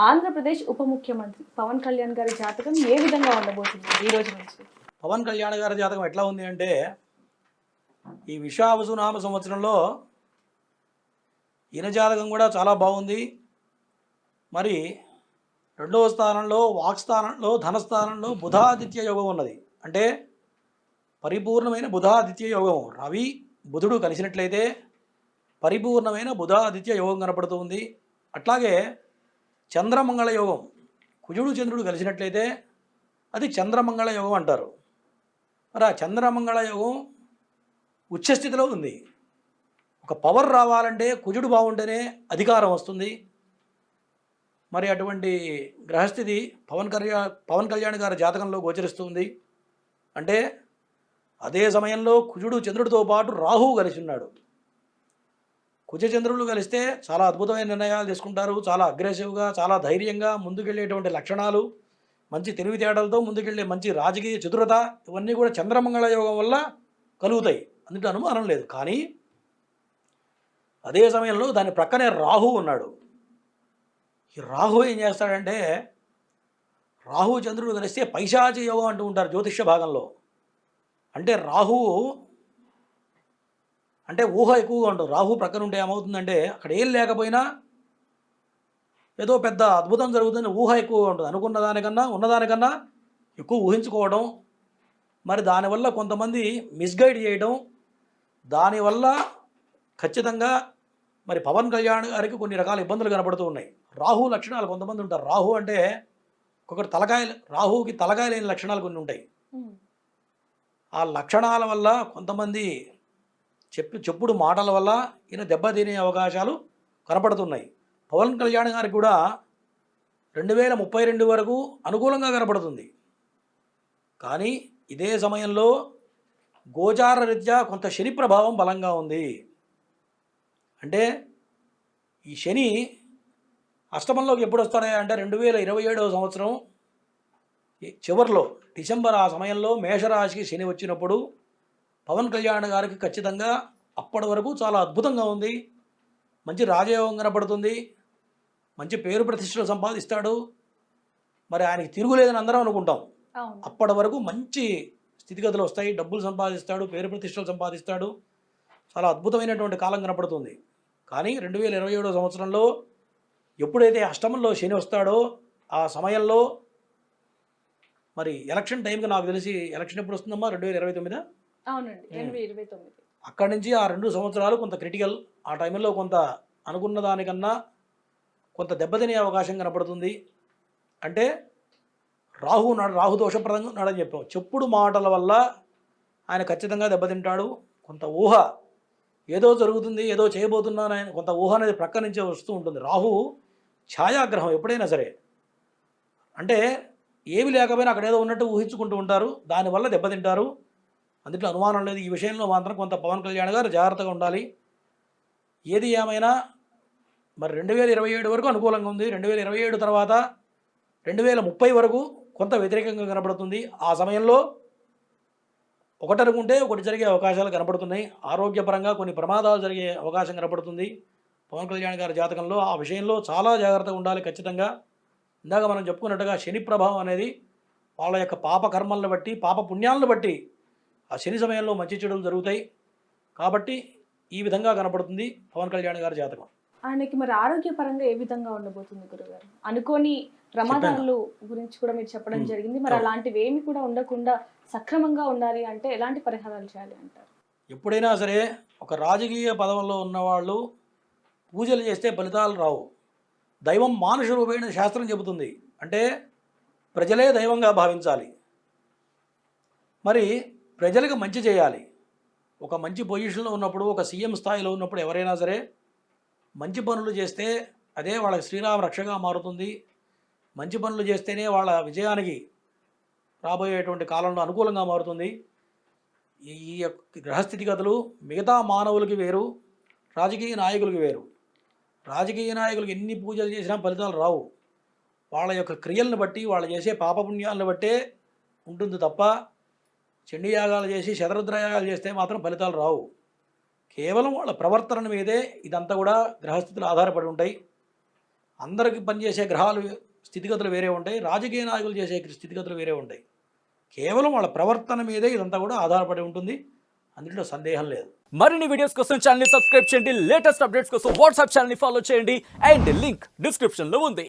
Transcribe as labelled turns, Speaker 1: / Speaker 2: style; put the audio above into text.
Speaker 1: ఆంధ్రప్రదేశ్ ఉప ముఖ్యమంత్రి పవన్ కళ్యాణ్ గారి జాతకం ఏ విధంగా ఉండబోతుంది ఈ రోజు నుంచి?
Speaker 2: పవన్ కళ్యాణ్ గారి జాతకం ఎట్లా ఉంది అంటే, ఈ విశ్వావసునామ సంవత్సరంలో ఈయన జాతకం కూడా చాలా బాగుంది. మరి రెండవ స్థానంలో వాక్స్థానంలో ధనస్థానంలో బుధాదిత్య యోగం ఉన్నది. అంటే పరిపూర్ణమైన బుధాదిత్య యోగం. రవి బుధుడు కలిసినట్లయితే పరిపూర్ణమైన బుధాదిత్య యోగం కనపడుతుంది. అట్లాగే చంద్రమంగళ యోగం, కుజుడు చంద్రుడు కలిసినట్లయితే అది చంద్రమంగళ యోగం అంటారు. మరి ఆ చంద్రమంగళ యోగం ఉచ్చస్థితిలో ఉంది. ఒక పవర్ రావాలంటే కుజుడు బాగుంటేనే అధికారం వస్తుంది. మరి అటువంటి గ్రహస్థితి పవన్ కళ్యాణ్ గారి జాతకంలో గోచరిస్తుంది. అంటే అదే సమయంలో కుజుడు చంద్రుడితో పాటు రాహువు కలిసి ఉన్నాడు. కుజ చంద్రులు కలిస్తే చాలా అద్భుతమైన నిర్ణయాలు తీసుకుంటారు. చాలా అగ్రెసివ్గా, చాలా ధైర్యంగా ముందుకెళ్ళేటువంటి లక్షణాలు, మంచి తెలివితేటలతో ముందుకెళ్ళే మంచి రాజకీయ చతురత, ఇవన్నీ కూడా చంద్రమంగళ యోగం వల్ల కలుగుతాయి, అందులో అనుమానం లేదు. కానీ అదే సమయంలో దాని ప్రక్కనే రాహు ఉన్నాడు. ఈ రాహు ఏం చేస్తాడంటే, రాహు చంద్రుడు కలిస్తే పైశాచి యోగం అంటూ ఉంటారు జ్యోతిష్య భాగంలో. అంటే రాహువు అంటే ఊహ ఎక్కువగా ఉంటుంది. రాహు ప్రక్కన ఉంటే ఏమవుతుందంటే, అక్కడ ఏం లేకపోయినా ఏదో పెద్ద అద్భుతం జరుగుతుందని ఊహ ఎక్కువగా ఉంటుంది. అనుకున్న దానికన్నా ఉన్నదానికన్నా ఎక్కువ ఊహించుకోవడం, మరి దానివల్ల కొంతమంది మిస్గైడ్ చేయడం, దానివల్ల ఖచ్చితంగా మరి పవన్ కళ్యాణ్ గారికి కొన్ని రకాల ఇబ్బందులు కనపడుతూ ఉన్నాయి. రాహు లక్షణాలు కొంతమంది ఉంటారు. రాహు అంటే ఒకటి రాహుకి తలకాయ లేని లక్షణాలు కొన్ని ఉంటాయి. ఆ లక్షణాల వల్ల కొంతమంది చెప్పుడు మాటల వల్ల ఈయన దెబ్బతినే అవకాశాలు కనపడుతున్నాయి. పవన్ కళ్యాణ్ గారికి కూడా 2032 వరకు అనుకూలంగా కనపడుతుంది. కానీ ఇదే సమయంలో గోచార రీత్యా కొంత శని ప్రభావం బలంగా ఉంది. అంటే ఈ శని అష్టమంలోకి ఎప్పుడు వస్తాడా అంటే 2027వ సంవత్సరం చివరిలో డిసెంబర్ ఆ సమయంలో మేషరాశికి శని వచ్చినప్పుడు పవన్ కళ్యాణ్ గారికి ఖచ్చితంగా అప్పటి వరకు చాలా అద్భుతంగా ఉంది. మంచి రాజయోగం కనపడుతుంది, మంచి పేరు ప్రతిష్టలు సంపాదిస్తాడు. మరి ఆయనకి తిరుగులేదని అందరం అనుకుంటాం. అప్పటి వరకు మంచి స్థితిగతులు వస్తాయి, డబ్బులు సంపాదిస్తాడు, పేరు ప్రతిష్టలు సంపాదిస్తాడు. చాలా అద్భుతమైనటువంటి కాలం కనపడుతుంది. కానీ 2027వ సంవత్సరంలో ఎప్పుడైతే అష్టమంలో శని వస్తాడో ఆ సమయంలో మరి ఎలక్షన్ టైంకి నాకు తెలిసి ఎలక్షన్ ఎప్పుడు వస్తుందమ్మా? 2029.
Speaker 1: అవునండి, 2029.
Speaker 2: అక్కడి నుంచి ఆ 2 సంవత్సరాలు కొంత క్రిటికల్. ఆ టైంలో కొంత అనుకున్న దానికన్నా కొంత దెబ్బతినే అవకాశం కనపడుతుంది. అంటే రాహు దోషప్రదంగా ఉన్నాడని చెప్పాం. చెప్పుడు మాటల వల్ల ఆయన ఖచ్చితంగా దెబ్బతింటాడు. కొంత ఊహ ఏదో జరుగుతుంది, ఏదో చేయబోతున్నాను ఆయన కొంత ఊహ అనేది ప్రక్క నుంచే వస్తూ ఉంటుంది. రాహు ఛాయాగ్రహం ఎప్పుడైనా సరే. అంటే ఏమి లేకపోయినా అక్కడ ఏదో ఉన్నట్టు ఊహించుకుంటూ ఉంటారు, దానివల్ల దెబ్బతింటారు. అందులో అనుమానం లేదు. ఈ విషయంలో మాత్రం కొంత పవన్ కళ్యాణ్ గారు జాగ్రత్తగా ఉండాలి. ఏది ఏమైనా మరి 2027 వరకు అనుకూలంగా ఉంది. 2027 తర్వాత 2030 వరకు కొంత వ్యతిరేకంగా కనపడుతుంది. ఆ సమయంలో ఒకటి అనుకుంటే ఒకటి జరిగే అవకాశాలు కనపడుతున్నాయి. ఆరోగ్యపరంగా కొన్ని ప్రమాదాలు జరిగే అవకాశం కనపడుతుంది. పవన్ కళ్యాణ్ గారి జాతకంలో ఆ విషయంలో చాలా జాగ్రత్తగా ఉండాలి ఖచ్చితంగా. ఇందాక మనం చెప్పుకున్నట్టుగా శని ప్రభావం అనేది వాళ్ళ యొక్క పాప కర్మలను బట్టి, పాప పుణ్యాలను బట్టి ఆ శని సమయంలో మంచి చెడులు జరుగుతాయి. కాబట్టి ఈ విధంగా కనపడుతుంది పవన్ కళ్యాణ్ గారి జాతకం.
Speaker 1: ఆయనకి మరి ఆరోగ్యపరంగా ఏ విధంగా ఉండబోతుంది గురుగారు? అనుకోని ప్రమాదాలు గురించి కూడా మీరు చెప్పడం జరిగింది. మరి అలాంటివి ఏమి కూడా ఉండకుండా సక్రమంగా ఉండాలి అంటే ఎలాంటి పరిహారాలు చేయాలి అంటారు?
Speaker 2: ఎప్పుడైనా సరే ఒక రాజకీయ పదవుల్లో ఉన్నవాళ్ళు పూజలు చేస్తే ఫలితాలు రావు. దైవం మానుష రూపేణ శాస్త్రం చెబుతుంది. అంటే ప్రజలే దైవంగా భావించాలి. మరి ప్రజలకు మంచి చేయాలి. ఒక మంచి పొజిషన్లో ఉన్నప్పుడు, ఒక సీఎం స్థాయిలో ఉన్నప్పుడు ఎవరైనా సరే మంచి పనులు చేస్తే అదే వాళ్ళకి శ్రీరామ రక్షగా మారుతుంది. మంచి పనులు చేస్తేనే వాళ్ళ విజయానికి రాబోయేటువంటి కాలంలో అనుకూలంగా మారుతుంది. ఈ యొక్క గ్రహస్థితిగతులు మిగతా మానవులకి వేరు, రాజకీయ నాయకులకి వేరు. రాజకీయ నాయకులకు ఎన్ని పూజలు చేసినా ఫలితాలు రావు. వాళ్ళ యొక్క క్రియలను బట్టి, వాళ్ళు చేసే పాపపుణ్యాలను బట్టే ఉంటుంది తప్ప చండీయాగాలు చేసి శతరుద్రయాగాలు చేస్తే మాత్రం ఫలితాలు రావు. కేవలం వాళ్ళ ప్రవర్తన మీదే ఇదంతా కూడా గ్రహస్థితులు ఆధారపడి ఉంటాయి. అందరికి పనిచేసే గ్రహాలు స్థితిగతులు వేరే ఉంటాయి, రాజకీయ నాయకులు చేసే స్థితిగతులు వేరే ఉంటాయి. కేవలం వాళ్ళ ప్రవర్తన మీదే ఇదంతా కూడా ఆధారపడి ఉంటుంది, అందులో సందేహం లేదు.
Speaker 3: మరిన్ని వీడియోస్ కోసం ఛానల్ ని సబ్స్క్రైబ్ చేయండి, లేటెస్ట్ అప్డేట్స్ కోసం వాట్సాప్ ఛానల్ ని ఫాలో చేయండి అండ్ లింక్ డిస్క్రిప్షన్ లో ఉంది.